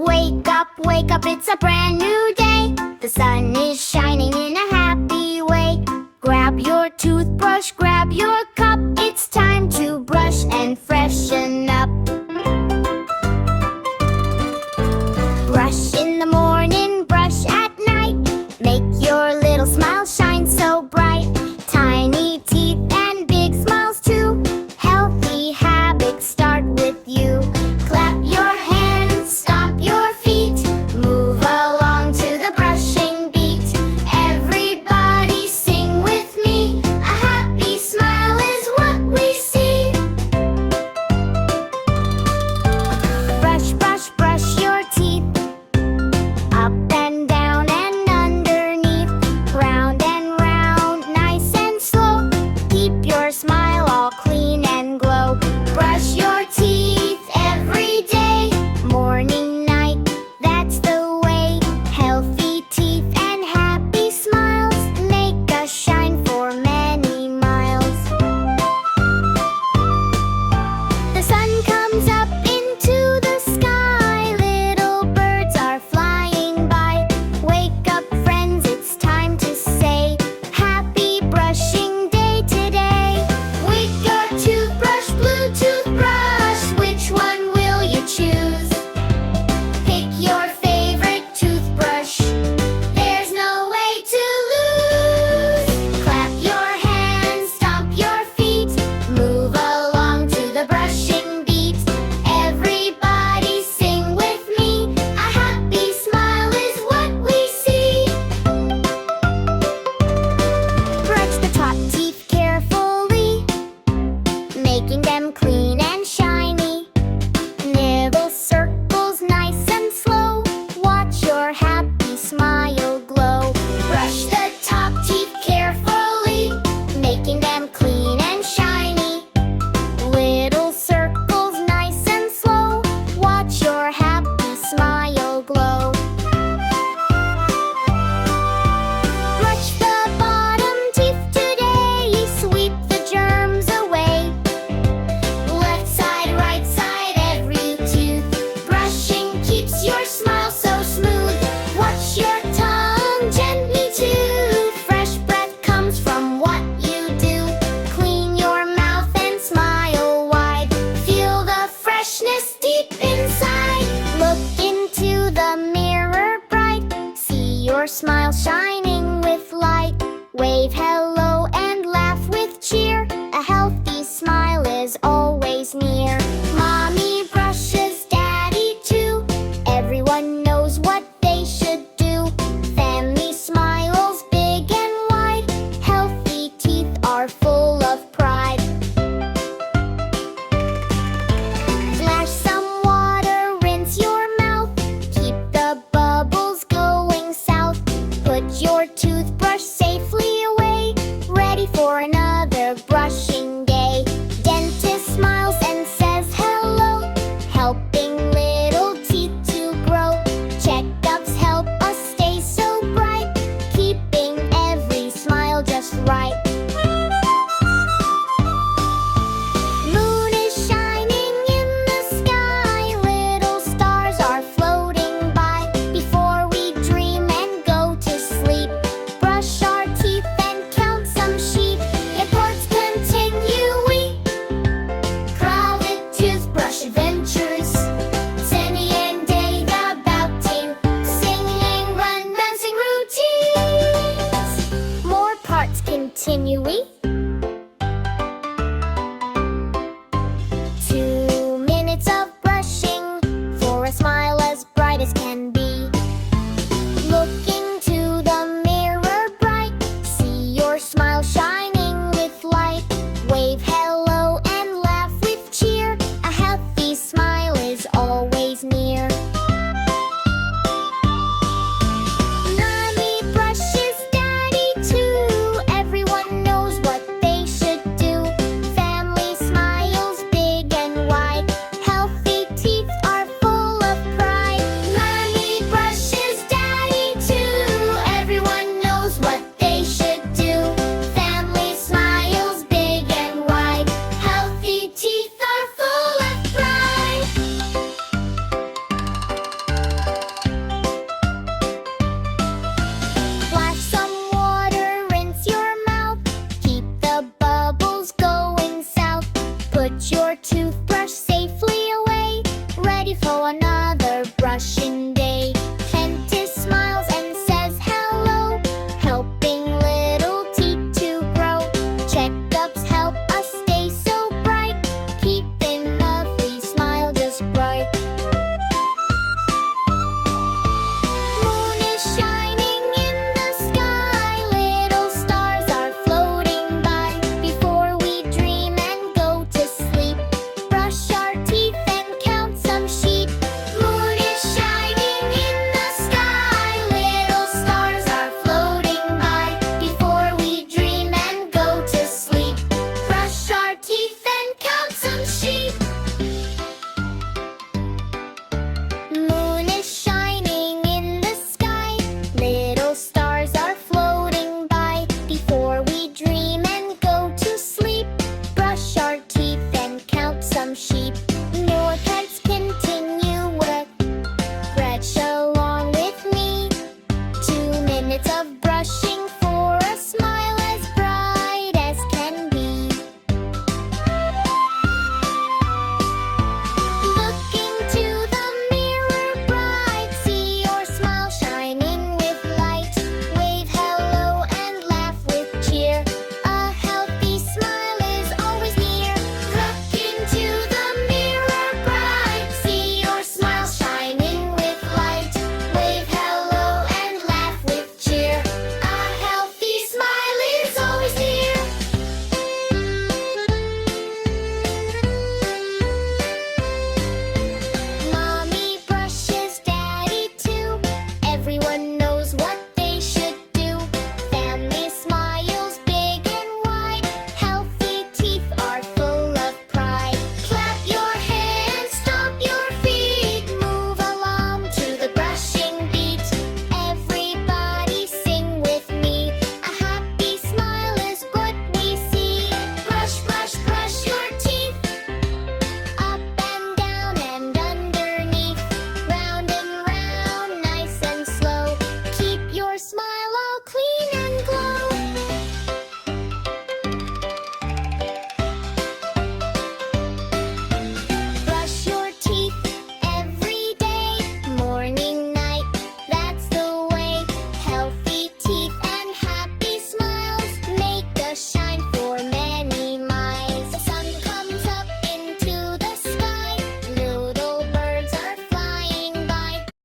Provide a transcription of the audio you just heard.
wake up, it's a brand new day. The sun is shining in a happy way. Grab your toothbrush, grab your cup. It's time to brush and freshen up. Brush in the morning, brush at night. Make your little smile shine so bright. Tiny teeth and big smiles too. Healthy habits start with you. Clap your hands, stomp your feet. Move along to the brushing beat. Everybody sing with me. A happy smile is what we see. Brush, brush, brush your teeth. Up and down and underneath. Round and round, nice and slow. Keep your smile all clean and glow. Brush your teeth every day. Morning, night, that's the way. Healthy teeth and happy smiles make us shine for many miles. The sun comes up into the sky. Little birds are flying by. Wake up, friends, it's time to say happy brushing day today. With your toothbrush, blue toothbrush, which one will you choose? Pick your favorite toothbrush. There's no way to lose. Clap your hands, stomp your feet. Move along to the brushing beat. Everybody sing with me. A happy smile is what we see. Brush the top teeth carefully, making them clean and shiny. Nibble circles nice and slow. Watch your happy smile glow. Brush the top teeth carefully, making them clean and shiny. Little circles nice and slow. Watch your happy smile glow. Brush the bottom teeth today. Sweep the germs away. Left side, right side, every tooth. Brushing keeps your smile so smooth. Watch your tongue gently too. Fresh breath comes from what you do. Clean your mouth and smile wide. Feel the freshness deep inside. Look into the mirror bright. See your smile shining with light. Wave hello and laugh with cheer. A healthy smile is always near. Mommy brushes, daddy too. Everyone knows what they should do. Family smiles big and wide. Healthy teeth are full of pride. Splash some water, rinse your mouth. Keep the bubbles going south. Put your toothbrush safely away. Ready for another brushing day. Dentist smiles and says hello, helping little teeth to grow. Checkups help us stay so bright, keeping every smile just right. Moon is shining in the sky. Little stars are floating by. Before we dream and go to sleep, brush our teeth and count some sheep. Reports continue, we crowded toothbrush adventures. Sunny and day about team, singing, romancing routines. More parts continue, we 2 minutes of brushing for a smile as bright as can be. Look into the mirror bright. See your smile shining with light. Wave hello and laugh with cheer. A healthy smile is always near. Mommy brushes, daddy too. Everyone knows what they should do. Family smiles big and wide. Healthy teeth are full of pride. Mommy brushing